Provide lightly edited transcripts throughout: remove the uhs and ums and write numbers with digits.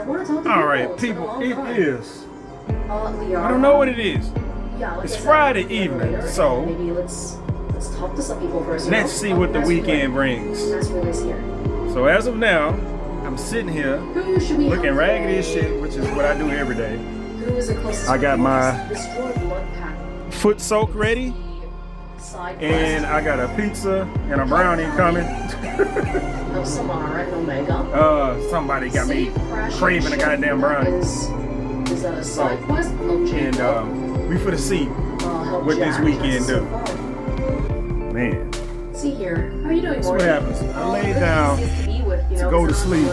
want to talk to All people. right, It's been a people, long it time. is. We are. I don't know what it is. Yeah, like It's I said, Friday later, evening, so maybe let's talk to some people first. let's see what the weekend brings. That's what is here. So as of now, I'm sitting here Who should we looking have raggedy as today? shit, which is what I do every day. Who is the closest? I got my Destroy blood pack. Foot soak ready, Side and I got a pizza and a brownie coming. No Samara and Omega. Somebody got me Save Crash craving a and goddamn brownie. Is that a side quest? Help And Jacob. we finna see Help what this Jack. weekend So do. far. Man, See here. How are you doing, that's what Morgan? happens. I laid down to go to sleep,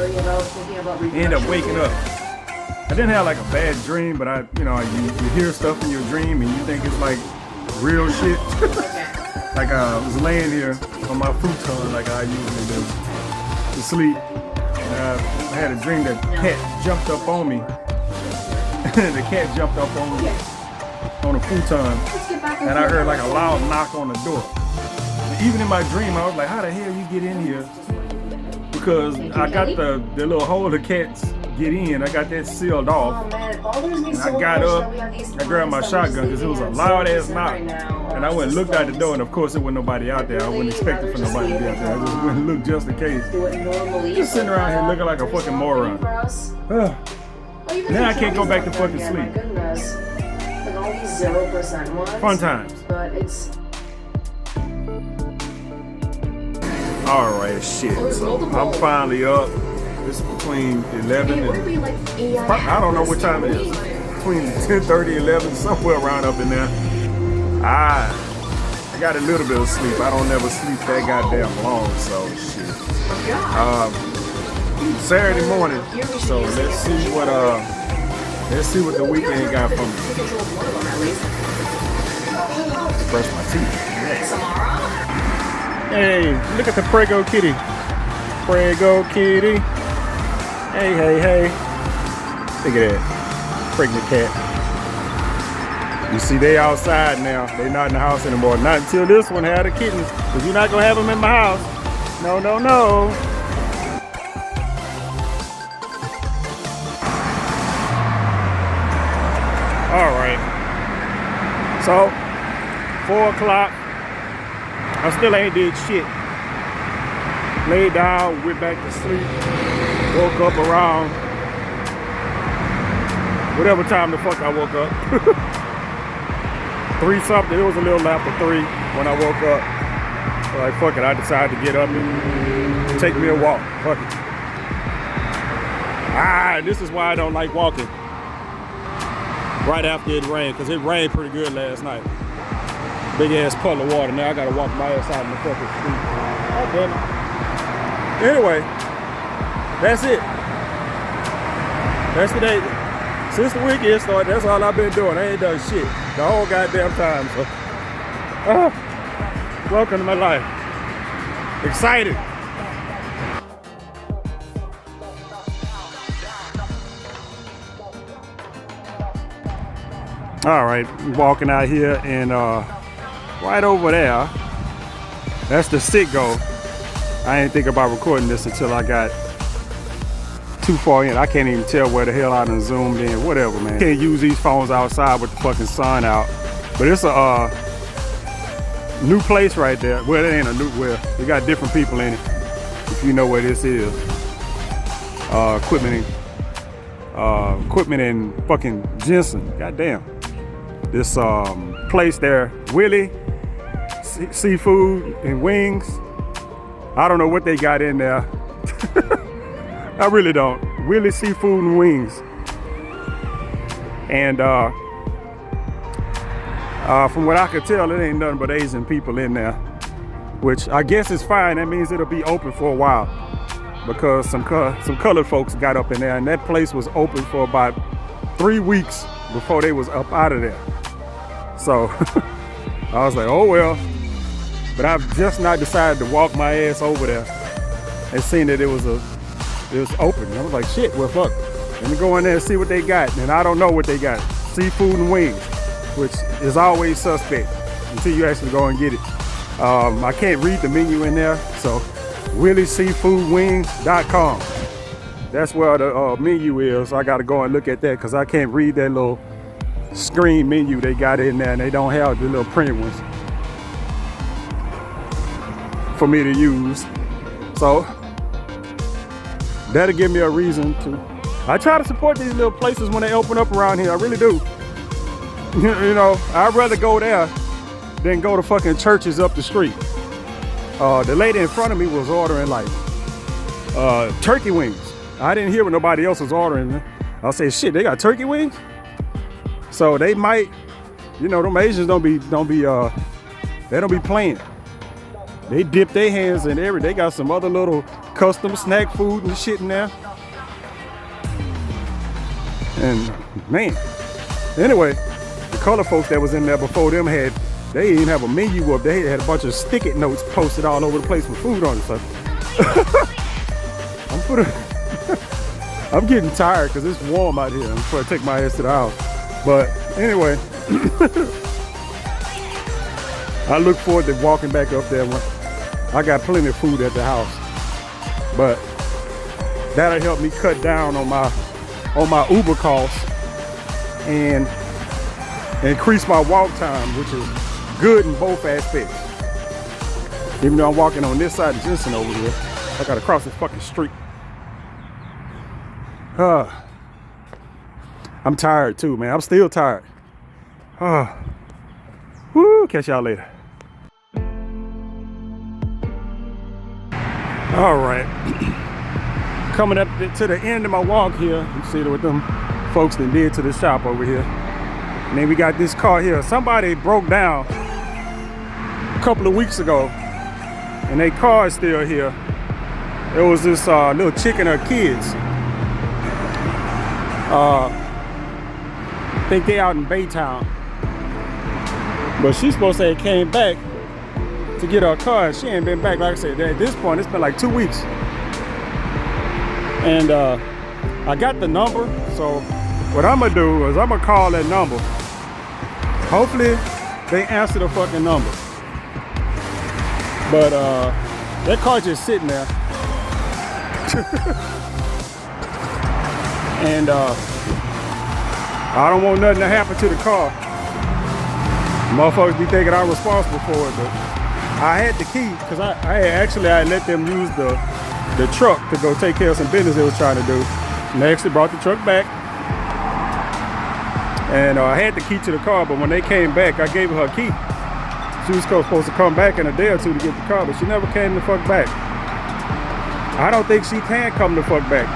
end up waking up. I didn't have like a bad dream, but you hear stuff in your dream and you think it's like real shit. Like I was laying here on my futon like I usually do to sleep. And I had a dream that cat jumped up on me. The cat jumped up on me on a futon, and I heard like a loud knock on the door. And even in my dream, I was like, how the hell you get in here? Because I got the little hole the cats get in. I got that sealed off. Oh man, it bothers me And so I got much up, that we have these I grabbed my times that we're shotgun because it was a sleeping loud at ass 0% knock. right now. And I went and looked out the door, and of course there wasn't nobody out there. I wouldn't expect it for nobody to be out there. I just went and looked just in case. Do it normally. Just sitting around here looking like a fucking moron. Now I can't go back to fucking sleep. My goodness. Like all these 0% ones. Fun times. But it's Alright, shit. So I'm finally up. It's between 11 what are and we like AI? I don't know what time it is. Between 10:30 and 11, somewhere around up in there. I got a little bit of sleep. I don't never sleep that goddamn long, so shit. Saturday morning. So let's see what the weekend got for me. Brush my teeth. Hey, look at the Prego kitty. Prego kitty. Hey, hey, hey. Look at that. Pregnant cat. You see, they outside now. They not in the house anymore. Not until this one had the kittens. Because you're not going to have them in my house. No, no, no. All right. So, 4 o'clock. I still ain't did shit. Laid down, went back to sleep. Woke up around whatever time the fuck I woke up. 3 something. It was a little after 3 when I woke up. So like, fuck it. I decided to get up and take me a walk. Fuck it. This is why I don't like walking right after it rained, because it rained pretty good last night. Big ass puddle of water. Now I gotta walk my ass out in the fucking street. Oh, damn it. Anyway, that's it. That's the day. Since the weekend started, that's all I've been doing. I ain't done shit the whole goddamn time. So, welcome to my life. Excited. All right, walking out here, and right over there, that's the Citgo. I didn't think about recording this until I got too far in. I can't even tell where the hell I done zoomed in. Whatever, man. Can't use these phones outside with the fucking sun out. But it's a new place right there. Well, it ain't a new, well, it got different people in it. If you know where this is. Equipment in fucking Jensen. Goddamn. This place there, Willie Seafood and Wings. I don't know what they got in there. I really don't. Willie Seafood and Wings. And from what I could tell, it ain't nothing but Asian people in there, which I guess is fine. That means it'll be open for a while, because some colored folks got up in there, and that place was open for about 3 weeks before they was up out of there. So I was like, oh well. But I've just not decided to walk my ass over there and seen that it was open. And I was like, shit, well fuck. Let me go in there and see what they got. And I don't know what they got. Seafood and wings, which is always suspect until you actually go and get it. I can't read the menu in there, so WillieSeafoodWings.com. that's where the menu is. I gotta go and look at that because I can't read that little screen menu they got in there, and they don't have the little print ones for me to use. So that'll give me a reason to. I try to support these little places when they open up around here. I really do. You know, I'd rather go there than go to fucking churches up the street. The lady in front of me was ordering like turkey wings. I didn't hear what nobody else was ordering. I said, shit, they got turkey wings? So they might, you know, them Asians don't be playing. They dip their hands in everything. They got some other little custom snack food and shit in there. And man, anyway, the color folks that was in there before them they didn't even have a menu up. They had a bunch of sticky notes posted all over the place with food on it. So I'm getting tired because it's warm out here. I'm trying to take my ass to the house. But anyway, I look forward to walking back up there. I got plenty of food at the house, but that'll help me cut down on my Uber costs and increase my walk time, which is good in both aspects. Even though I'm walking on this side of Jensen over here, I gotta cross this fucking street. I'm tired too, man. I'm still tired. Woo, catch y'all later. All right. Coming up to the end of my walk here. You see what them folks that did to the shop over here. And then we got this car here. Somebody broke down a couple of weeks ago, and their car is still here. It was this little chick and her kids. I think they out in Baytown. But she's supposed to say came back to get her car, and she ain't been back. Like I said, at this point, it's been like 2 weeks. And I got the number, so what I'm gonna do is I'm gonna call that number. Hopefully they answer the fucking number. But that car's just sitting there. And I don't want nothing to happen to the car. Motherfuckers be thinking I'm responsible for it, but I had the key because I let them use the truck to go take care of some business they was trying to do. And they actually brought the truck back. And I had the key to the car, but when they came back, I gave her a key. She was supposed to come back in a day or two to get the car, but she never came the fuck back. I don't think she can come the fuck back,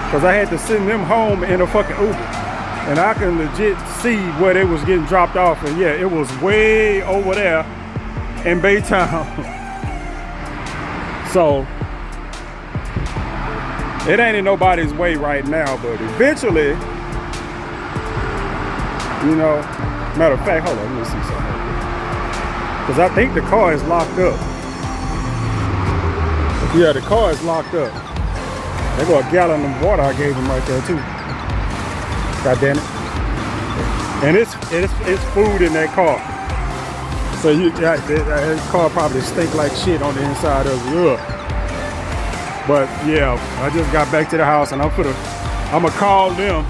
because I had to send them home in a fucking Uber. And I can legit see where they was getting dropped off. And yeah, it was way over there in Baytown. So it ain't in nobody's way right now, but eventually, you know, matter of fact, hold on, let me see something. Because I think the car is locked up. Yeah, the car is locked up. There go a gallon of water I gave them right there too. God damn it. And it's food in that car. So that car probably stink like shit on the inside of it. Ugh. But yeah, I just got back to the house and I'm gonna call them.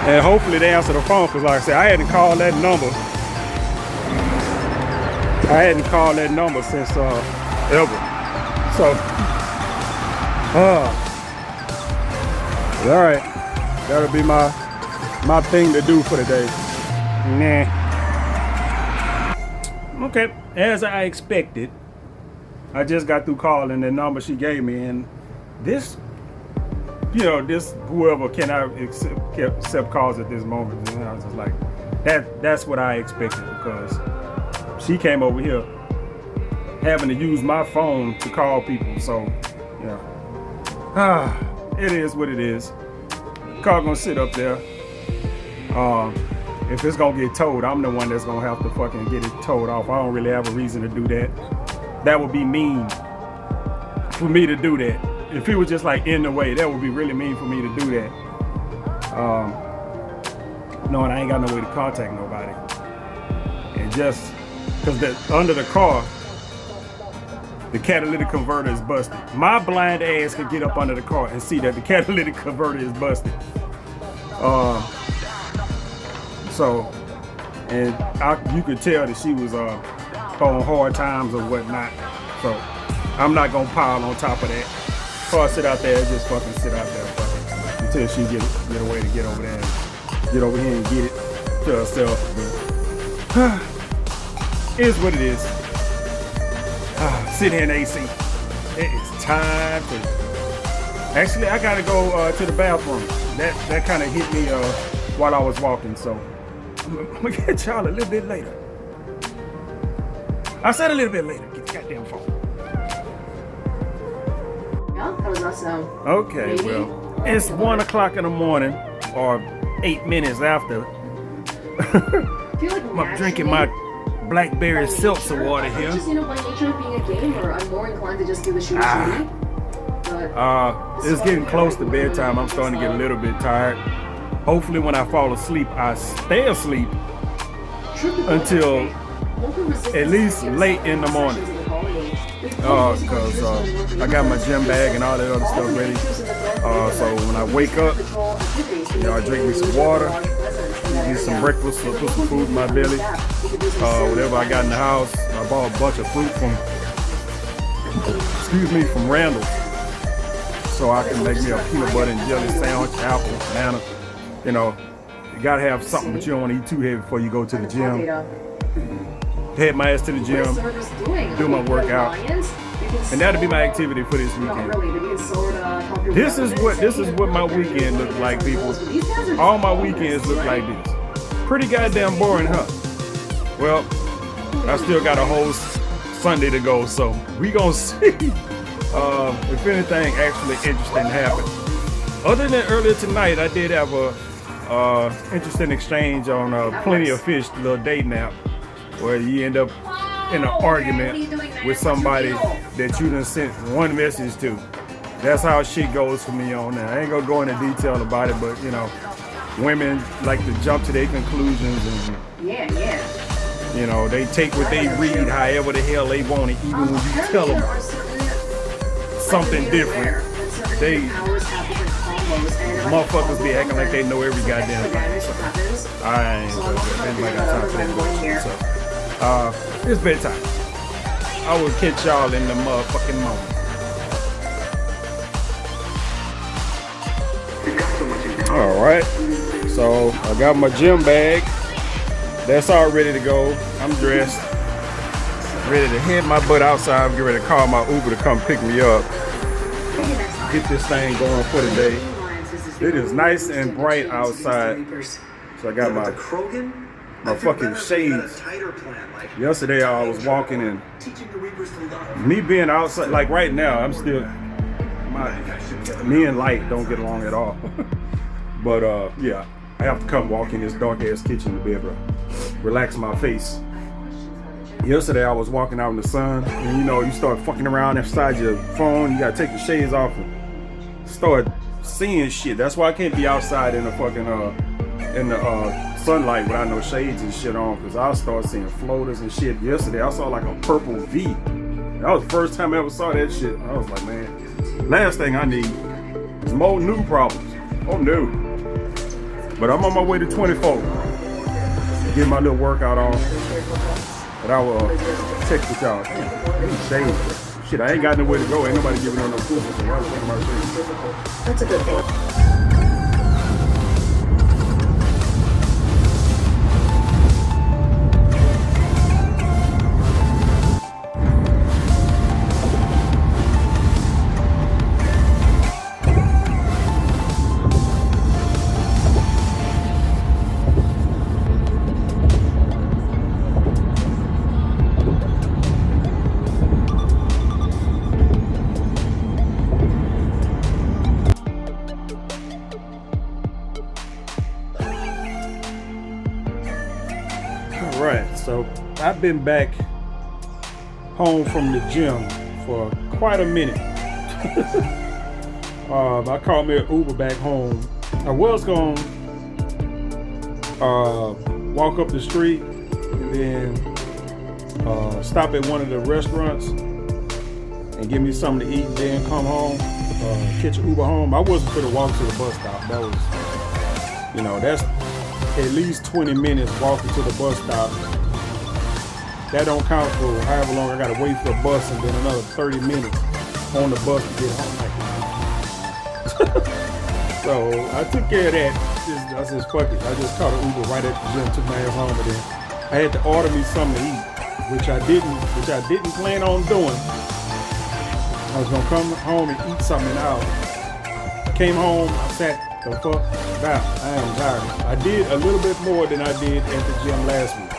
And hopefully they answer the phone, because like I said, I hadn't called that number since ever. So all right, that'll be my thing to do for the day. Nah. Okay, as I expected, I just got through calling the number she gave me, and this, you know, this whoever cannot accept calls at this moment. And I was just like, that's what I expected, because she came over here having to use my phone to call people. So, yeah. It is what it is. Car gonna sit up there. If it's gonna get towed, I'm the one that's gonna have to fucking get it towed off. I don't really have a reason to do that. That would be mean for me to do that. If it was just like in the way, that would be really mean for me to do that. Knowing I ain't got no way to contact nobody. And just because under the car, the catalytic converter is busted. My blind ass could get up under the car and see that the catalytic converter is busted. You could tell that she was on hard times or whatnot. So I'm not gonna pile on top of that. Car sit out there, just fucking sit out there fucking until she get a way to get over there and get over here and get it to herself. But is what it is. Sitting here in AC. It is time to. Actually, I gotta go to the bathroom. That kind of hit me while I was walking. So I'm gonna get y'all a little bit later. I said a little bit later. Get the goddamn phone. Yeah, how does that sound? Okay, Maybe. well, it's 1 o'clock in the morning, or 8 minutes after. I feel like I'm drinking my blackberry seltzer water here. Just, by nature of being a gamer, I'm more inclined to just do the shooter shooting. But it's getting close to bedtime. I'm starting to get a little bit tired. Hopefully when I fall asleep, I stay asleep until at least late in the morning. Because I got my gym bag and all that other stuff ready. So when I wake up, I drink me some water, eat some breakfast, put some food in my belly. Whatever I got in the house, I bought a bunch of fruit from Randall's. So I can make me a peanut butter and jelly sandwich, apple, banana. You gotta have something, but you don't want to eat too heavy before you go to the gym. Head my ass to the gym, do my workout, and that'll be my activity for this weekend. This is what my weekend looks like, people. All my weekends look like this. Pretty goddamn boring, huh? Well, I still got a whole Sunday to go, so we gonna see if anything actually interesting happened. Other than earlier tonight, I did have a interesting exchange on Plenty of Fish, the little dating app, where you end up in an argument with somebody that you done sent one message to. That's how shit goes for me on there. I ain't gonna go into detail about it, but women like to jump to their conclusions and they take what they read however the hell they want it, even when you tell them something different. They motherfuckers be acting like they know every goddamn thing. So I ain't got time for that bullshit. So it's bedtime. I will catch y'all in the motherfucking moment. All right, so I got my gym bag. That's all ready to go. I'm dressed, ready to head my butt outside. I'm getting ready to call my Uber to come pick me up. Get this thing going for the day. It is nice and bright outside. So I got my fucking shades. Yesterday I was walking and me being outside, like right now, I'm still, me and light don't get along at all. But yeah, I have to come walk in this dark ass kitchen to be able to relax my face. Yesterday I was walking out in the sun and you start fucking around inside your phone, you gotta take the shades off and start seeing shit. That's why I can't be outside in the fucking sunlight without no shades and shit on, because I'll start seeing floaters and shit. Yesterday I saw like a purple V. That was the first time I ever saw that shit. I was like, man, last thing I need is more new problems. Oh no. But I'm on my way to 24. Get my little workout on. But I will check with y'all. Shit, I ain't got nowhere to go. Ain't nobody giving on no food. So why take my shit? That's a good thing. Right, so I've been back home from the gym for quite a minute. I called me an Uber back home. I was going to walk up the street and then stop at one of the restaurants and give me something to eat, and then come home, catch an Uber home. I wasn't gonna walk to the bus stop. That was, you know, that's at least 20 minutes walking to the bus stop. That don't count for however long I gotta wait for a bus, and then another 30 minutes on the bus to get home. So I took care of that. I said, fuck it. I just caught an Uber right at the gym, took my ass home, and then I had to order me something to eat, which I didn't plan on doing. I was gonna come home and eat something out. Came home, I sat the fuck down. I am tired. I did a little bit more than I did at the gym last week.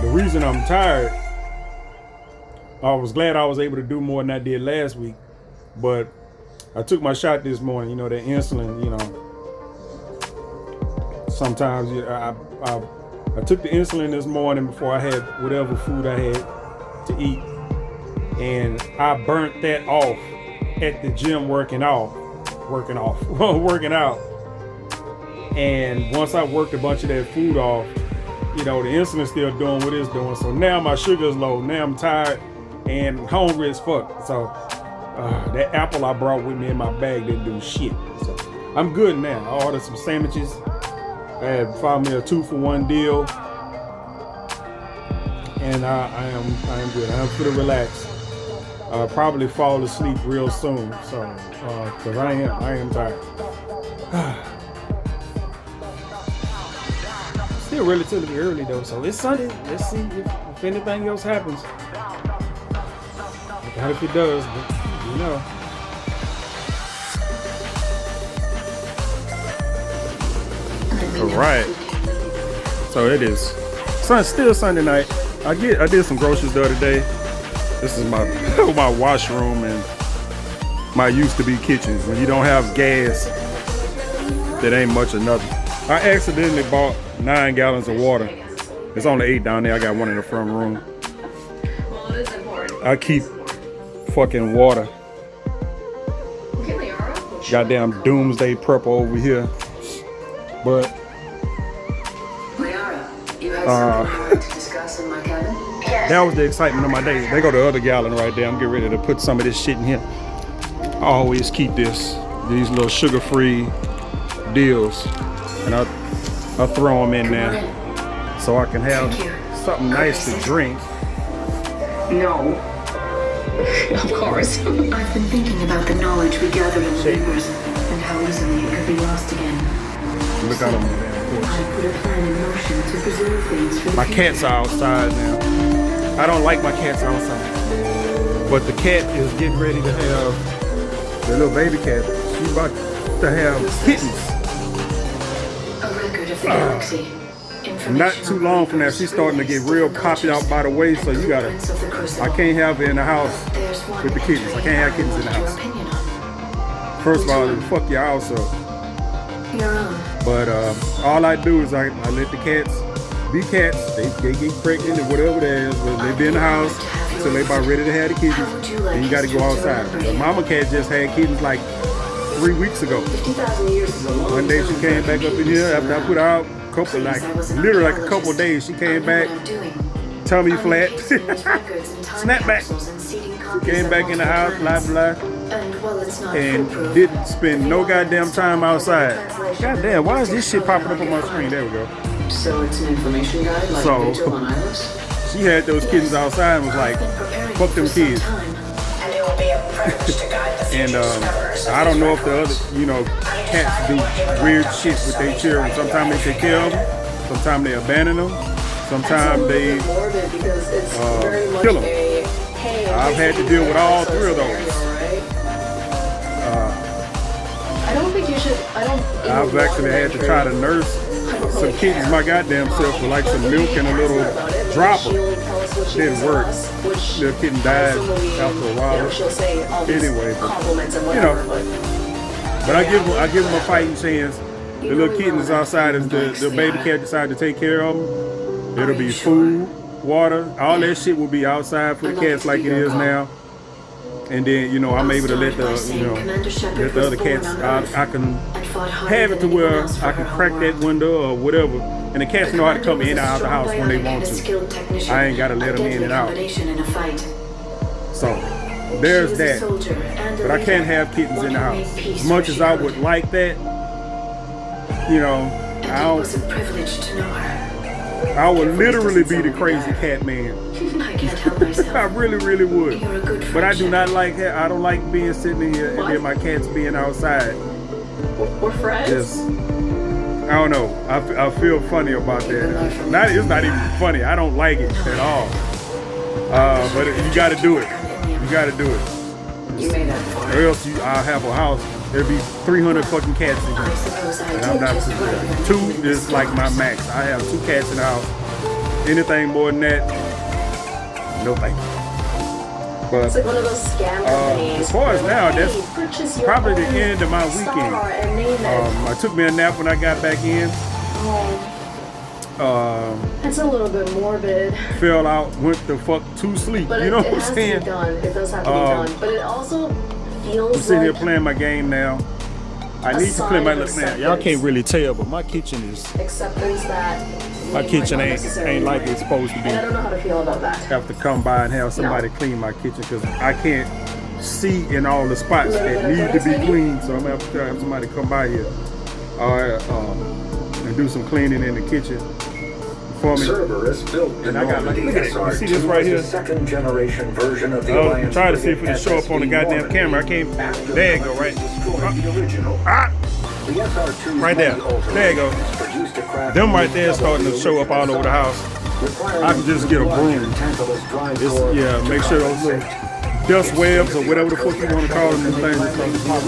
The reason I'm tired, I was glad I was able to do more than I did last week, but I took my shot this morning. You know, that insulin, you know, sometimes I took the insulin this morning before I had whatever food I had to eat, and I burnt that off at the gym working out. And once I worked a bunch of that food off, you know, the insulin's still doing what it's doing. So now my sugar's low. Now I'm tired and hungry as fuck. So that apple I brought with me in my bag didn't do shit. So I'm good now. I ordered some sandwiches. I had found me a 2-for-1 deal, and I am good. I'm pretty relaxed. I'll probably fall asleep real soon. So because I am tired. Still relatively early though, so it's Sunday. Let's see if anything else happens. I doubt if it does, but you know. All right. So it is. Still Sunday night. I did some groceries the other day. This is my my washroom and my used to be kitchen. When you don't have gas, that ain't much of nothing. I accidentally bought 9 gallons of water. There's only 8 down there. I got one in the front room. Well, it is important. I keep fucking water. Goddamn doomsday prepper over here. But you have something to discuss in my cabin? that was the excitement of my day. They go to the other gallon right there. I'm getting ready to put some of this shit in here. I always keep these little sugar-free deals, and I throw them in there so I can have something nice to drink. No. Of course. I've been thinking about the knowledge we gathered in the rivers and how easily it could be lost again. Look out on me, man. I put a plan in motion to preserve things for the My future. cat's are outside now. I don't like my cats outside, but the cat is getting ready to have, the little baby cat, she's about to have kittens. A record of the galaxy. Not too long from now, she's starting to get real poppy out by the way, so you gotta, I can't have her in the house with the kittens. I can't have kittens in the house. First of all, fuck your house up. But all I do is I let the cats be cats. They get pregnant and whatever it is, but they be in the house until they about ready to have the kittens. And you gotta go outside. The mama cat just had kittens like 3 weeks ago. One day she came back up in here after I put her out. Literally like a couple of days, she came back, tummy flat, snap back, came back in the house, blah blah, and didn't spend no goddamn time outside. Goddamn, why is this shit popping up on my screen? There we go. So it's an information guide like Vigil on Iris? She had those kittens outside and was like, fuck them kids. And I don't know if the other, cats do weird shit with their children. Sometimes they take care of them, sometimes they abandon them, sometimes they kill them. I've had to deal with all 3 of those. I don't think you should. I've actually had to try to nurse some kittens my goddamn self with like some milk and a little dropper. Didn't work. The kitten died after a while. Anyway, but I give them a fighting chance. The little kittens outside, if the baby cat decide to take care of them, it'll be food, water, all that shit will be outside for the cats like it is now. And then, you know, I'm able to let the, you know, let the other cats, I can have it to where I can crack that window or whatever. And the cats know how to come in and out of the house when they want to. I ain't got to let them in and out. So, there's that. But I can't have kittens in the house. As much as I would like that, you know, I would literally be the crazy cat man. I can't help myself. I really, really would. You're a good friend. But I do not like that. I don't like being sitting in here and then my cats being outside. We're friends? Just, I don't know. I feel funny about that. It's not even funny. I don't like it at all. But you got to do it. You got to do it. You made that far. Or else I'll have a house. There'll be 300 fucking cats in I here. suppose I And I'm did not just sitting there. 2 is like my max. I have 2 cats in the house. Anything more than that, no thank you. But It's like one of those scam companies. as far as now, that's Hey, purchase your probably the own end of my star weekend. and name it. I took me a nap when I got back in. It's a little bit morbid, Fell out, went the fuck to sleep. but You know it what I'm has to saying? be done. It does have to be done. But it also feels I'm sitting here like playing my game now. I a need to play my sign of now. Y'all can't acceptance. really tell, but my kitchen is acceptance that my you kitchen might not ain't necessarily like like. it's supposed to be. And I don't know how to feel about that. Have to come by and have somebody clean my kitchen because I can't see in all the spots that need to be cleaned. So I'm gonna have to have somebody come by here and do some cleaning in the kitchen for me. Cerberus built the And I got like, Normandy look at it. You see this SR2 right as here? a second generation version of the I was Alliance trying to see if it frigate would show up on the SSV goddamn Normandy. camera. I can't. After There you go, the right? destroyed the original. Ah! The SR2's Right there. many There you go. alterations produced a craft Them right that there starting to doubled show up all over the house. requiring I can just get a larger broom. tantalus drive It's, core yeah, to make sure those little compensate. dust webs or whatever the fuck you want to call them, them things, The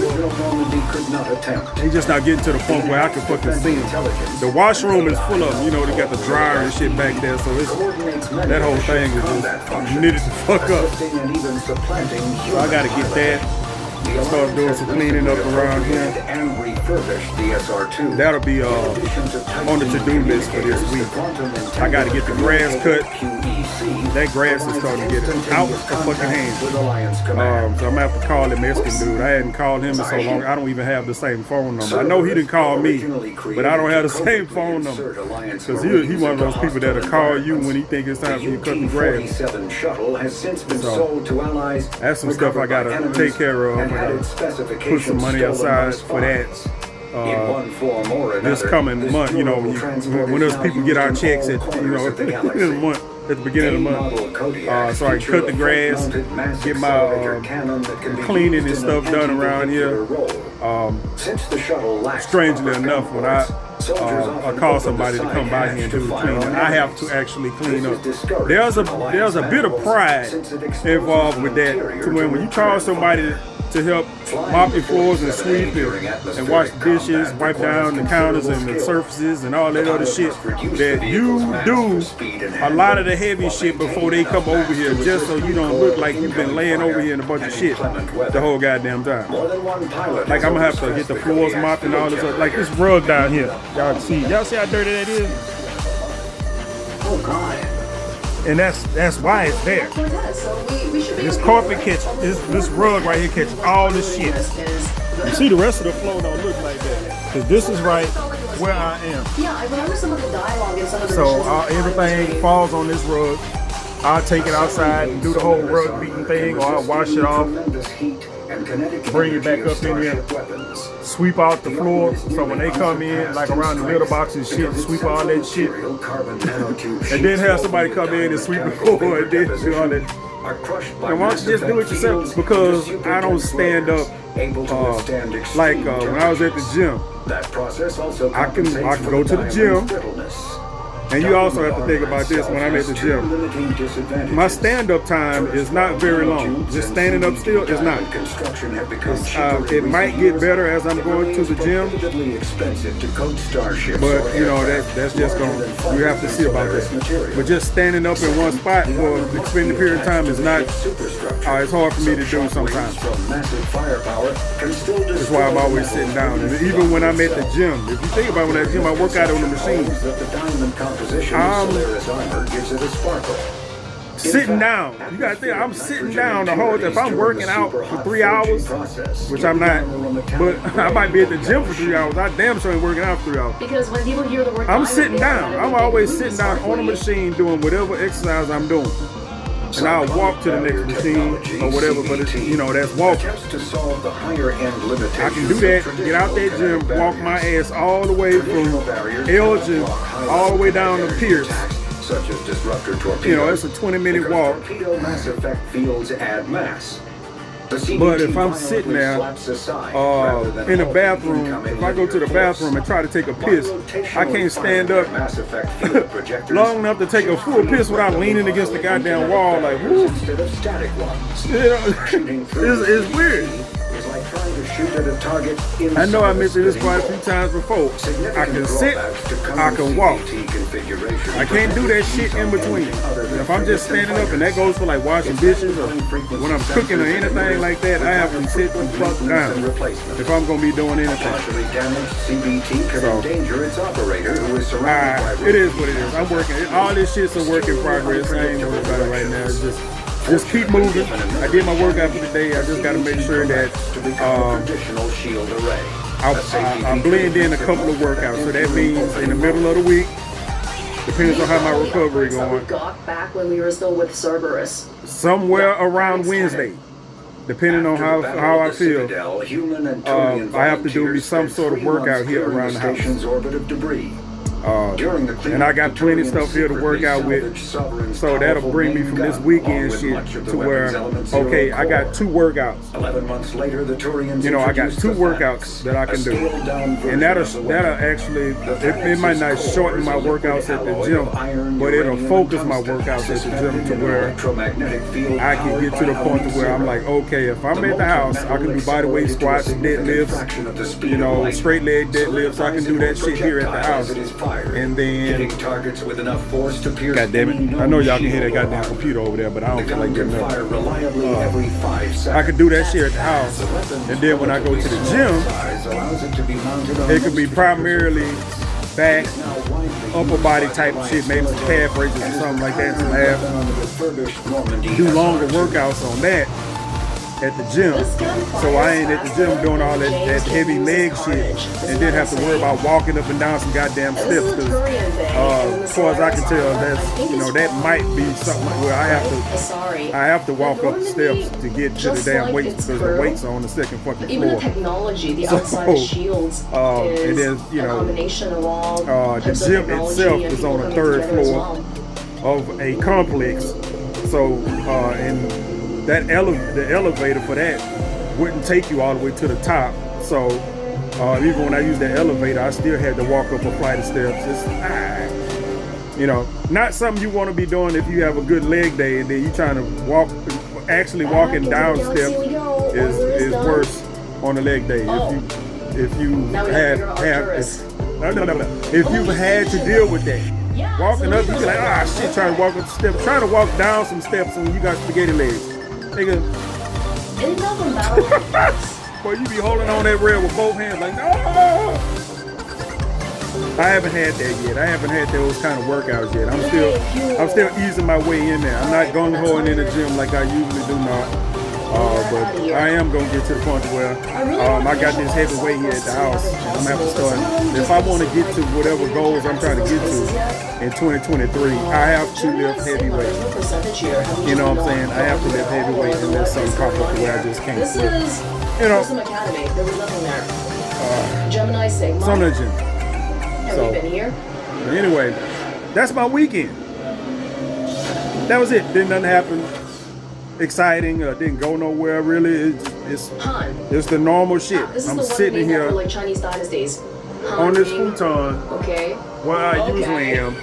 original Normandy could not attempt. they just not getting to the point where I can fucking see them. The washroom is full of them. You know, they got the dryer and shit back there, so it's that whole thing is just knitted the fuck up. So I gotta get that. Start doing some cleaning up around here. And refurbish the SR2. That'll be on the to-do list for this week. I gotta get the grass cut. That grass is starting to get out of fucking hand. So I'm gonna have to call the Mexican dude. I hadn't called him in so long. I don't even have the same phone number. I know he didn't call me, but I don't have the same phone number. Because he one of those people that'll call you when he think it's time for you to cut the grass. Shuttle has since been So, sold to allies. That's some stuff I gotta take care of. I gotta put some money aside for that. This coming month, you know, when those people get our checks at, you know, at the month, at the beginning of the month, so I can cut the grass, get my cleaning and stuff done around here. Strangely enough, when I call somebody to come by here and do the cleaning, I have to actually clean up. There's a bit of pride involved with that, to when you call somebody to help mop your floors and sweep and wash the dishes, wipe down the counters and the surfaces and all that other shit, that you do a lot of the heavy shit before they come over here, just so you don't look like you've been laying over here in a bunch of shit the whole goddamn time. Like I'm gonna have to get the floors mopped and all this other, like this rug down here. Y'all see how dirty that is? Oh God. And that's why it's there. So we should be This carpet catch, this rug right here catches all this shit. You see the rest of the floor don't look like that. Cause this is right where I am. Yeah, I remember some of the dialogue in some of the So missions. everything falls on this rug. I'll take it outside and do the whole rug beating thing, or I'll wash it off, bring it back up in here, sweep out the floor. So when they come in, like around the litter box and shit, sweep all that shit. And then have somebody come in and sweep the floor and then do all that. And why don't you just do it yourself? Because I don't stand up like when I was at the gym. I can go to the gym. And you also have to think about this when I'm at the gym. My stand-up time is not very long. Just standing up still is not. It might get better as I'm going to the gym. But, you know, that's just going to, you have to see about that. But just standing up in one spot for an extended period of time is not, it's hard for me to do sometimes. That's why I'm always sitting down. And even when I'm at the gym, if you think about when I'm at the gym, I work out on the machine. sitting down. You gotta think, I'm sitting down the whole time. If I'm working out for 3 hours, which I'm not, but I might be at the gym for 3 hours. I damn sure ain't working out for 3 hours. Because when people hear the word I'm diamond, sitting they down. automatically I'm think, always "Ooh, sitting it's down hard on the for you." machine doing whatever exercise I'm doing. And I'll walk to the next machine or whatever, but it's, you know, that's walking. Attempts to solve the higher end limitations I can do that, get out that gym, walk my ass all the way from Elgin all the way down to Pierce. Such as disruptor torpedoes. You know, it's a 20-minute Because walk. Torpedo mass effect fields add mass. The But if CBT I'm sitting there slaps aside rather than in the halting bathroom, incoming if I go to the linear bathroom and try to take a piss, I can't stand up mass effect field projectors long enough to take a full piss without leaning against the goddamn wall. Like, whoo, instead of static ones. you know, Shooting through it's weird. is like trying to shoot at a target I know I inside a mentioned this spinning quite a ball. few times before. I Significant can sit, drawbacks to I current can walk. CBT configuration I can't do that shit in between. If I'm just standing up, and that goes for like washing dishes or when I'm cooking or anything like that, I have to sit the fuck down if I'm gonna be doing anything. Partially damaged CBT could endanger its operator, who is surrounded by It is what it is. I'm working. All this shit's a work in progress. I ain't worried about it right now. It's just keep moving. I did my workout for the day. I just got to make sure that to become a traditional shield array. I blend in a couple of workouts. So that means in the middle of the week, depends on how my recovery We going, got back when we were still with Cerberus. somewhere around Wednesday, depending on how I feel. I have to do me some sort of workout here around the house. Orbit of debris. And I got plenty of stuff here to work out with, so that'll bring me from this weekend shit to where, okay, I got 2 workouts. 11 months later, the Turians You know, I got introduced 2 the workouts that I can do, and that'll actually, it might not shorten my workouts at the gym, but it'll focus my workouts at the gym to where I can get to the point to where I'm like, okay, if I'm at the house, I can do body weight squats, deadlifts, you know, straight leg deadlifts. I can do that shit here at the house. And then, God damn it, I know y'all can hear that goddamn computer over there, but I don't feel like getting up. I could do that shit at the house, and then when I go to the gym, it could be primarily back, upper body type of shit, maybe some calf raises or something like that, some abs. Do longer workouts on that at the gym, so I ain't at the gym doing all that heavy leg shit, and then have to worry about walking up and down some goddamn steps. Because as far as I can tell, that's, you know, that might be something where I have to walk up the steps to get to the damn weights, because the weights are on the second fucking Even the floor. technology, the outside shields, it is, you a know, combination of all the types of gym technology itself and is people on the coming 3rd together as floor well. of a complex, so and that the elevator for that wouldn't take you all the way to the top. So even when I use that elevator, I still had to walk up a flight of steps. It's you know, not something you want to be doing if you have a good leg day, and then you trying to walk. Actually, walking down steps is worse on a leg day. If you've had to deal with that. Walking up, you be like, shit, trying to walk up the steps, trying to walk down some steps when you got spaghetti legs. Nigga, boy, you be holding on that rail with both hands like, no. I haven't had that yet. I haven't had those kind of workouts yet. I'm still easing my way in there. I'm not gung ho in the gym like I usually do now. But I am gonna get to the point where I got this heavy weight here at the house, and I'm gonna have to start. If I want to get to whatever goals I'm trying to get to in 2023, I have to lift heavy weight. You know what I'm saying? I have to lift heavy weight unless something pop up to where I just can't This lift. is You know, Prism Academy. There was nothing there. Gemini Sigma. some of the gym. Have So, you been here? but anyway, that's my weekend. That was it. Didn't nothing happen exciting. Didn't go nowhere really. Han. It's the normal shit. This is I'm the one sitting we had for here like Chinese dynasties. Han on this being- futon Okay. where I Okay. usually am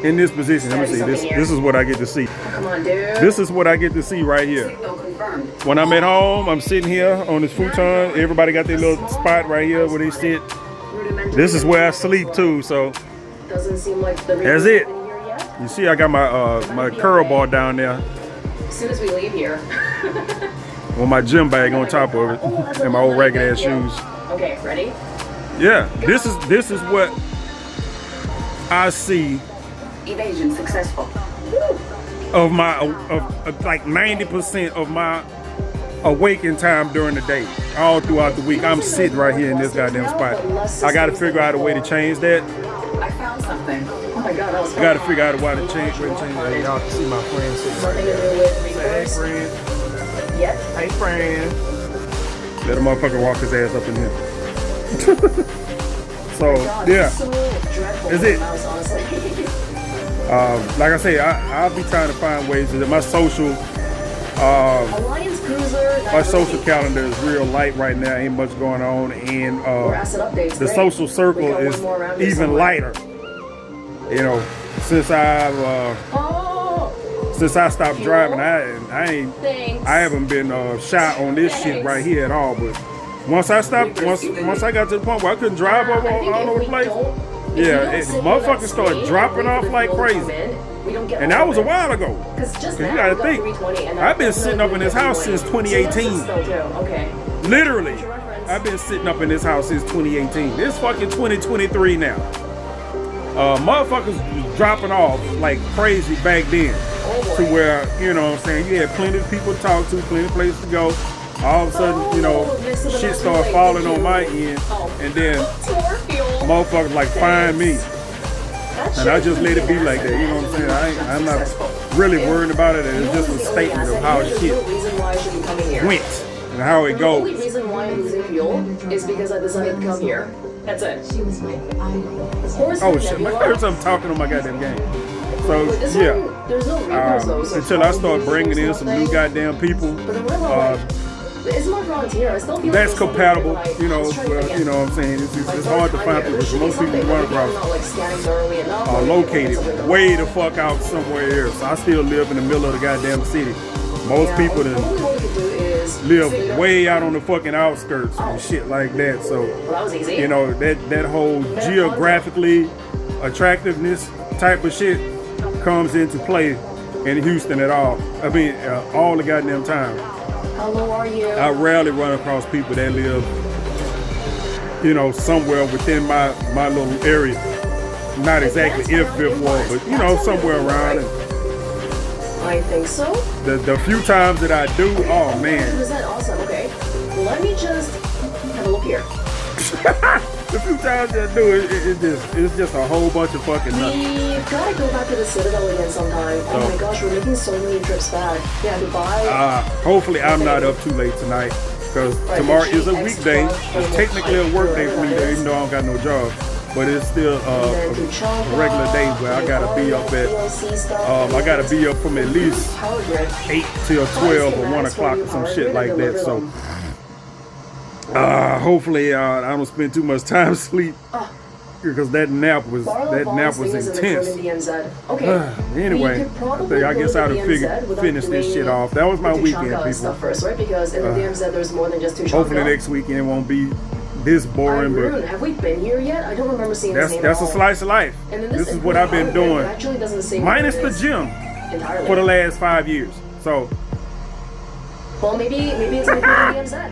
in this position. Let me see. This is what I get to see. Come on, dude. This is what I get to see right here. When I'm at home, I'm sitting here on this futon. Everybody got their little spot right here where they sit. This is where I sleep too. So Doesn't seem like the that's it. in here yet. You see, I got my curl ball down there As soon as we leave here. with my gym bag on top of it and my old ragged ass shoes. Okay, ready? Yeah, this is what I see Evasion successful. of my of like 90% of my awakened time during the day, all throughout the week. I'm sitting right here in this goddamn spot. I got to figure out a way to change that. I found something. Oh my god, that was I got to figure out a way to change that. Y'all can see my friend sitting right there. Say, hey, friend. Yep. Hey, friend. Let a motherfucker walk his ass up in here. So, yeah. Is it? Like I say, I'll be trying to find ways that my social calendar is real light right now. Ain't much going on, and the social circle is even lighter. You know, since I stopped driving, I haven't been shy on this shit right here at all. But once I stopped, once I got to the point where I couldn't drive all over the place, yeah, motherfuckers started dropping off like crazy. And that was a while ago. Cause you gotta think, I've been sitting up in this house since 2018. Literally, I've been sitting up in this house since 2018. It's fucking 2023 now. Motherfuckers was dropping off like crazy back then. To where, you know what I'm saying, you had plenty of people to talk to, plenty of places to go. All of a sudden, you know, shit started falling on my end. And then motherfuckers like find me. And I just let it be like that, you know what I'm saying? I'm not really worried about it. It's just a statement of how shit went and how it goes. The only reason why I'm losing fuel is because I decided to come here. That's it. Oh shit, my first time talking on my goddamn game. So yeah, until I start bringing in some new goddamn people, that's compatible, you know. You know what I'm saying? It's hard to find people because most people you run across are located way the fuck out somewhere else. I still live in the middle of the goddamn city. Most people that live way out on the fucking outskirts and shit like that. So you know that whole geographically attractiveness type of shit comes into play in Houston at all. I mean, all the goddamn time. Hello, are you? I rarely run across people that live, you know, somewhere within my little area. Not exactly in Fifth Ward, but you know, somewhere around. And I think so. The few times that I do, oh man. Was that awesome? Okay, let me just have a look here. The few times that I do it's just a whole bunch of fucking nothing. We gotta go back to the Citadel again sometime. Oh my gosh, we're making so many trips back. Yeah, Dubai. Hopefully I'm not up too late tonight, because tomorrow is a weekday. It's technically a work day for me there, even though I don't got no job. But it's still a regular day where I gotta be up at I gotta be up from at least 8 till 12 or 1 o'clock or some shit like that. So hopefully I don't spend too much time asleep, because that nap was intense. Anyway, I guess I would finish this shit off. That was my weekend, people. Hopefully next weekend won't be this boring, but have we been here yet? I don't remember seeing that's a slice of life. This is what I've been doing, minus the gym, for the last 5 years. So, well, maybe it's including DMZ.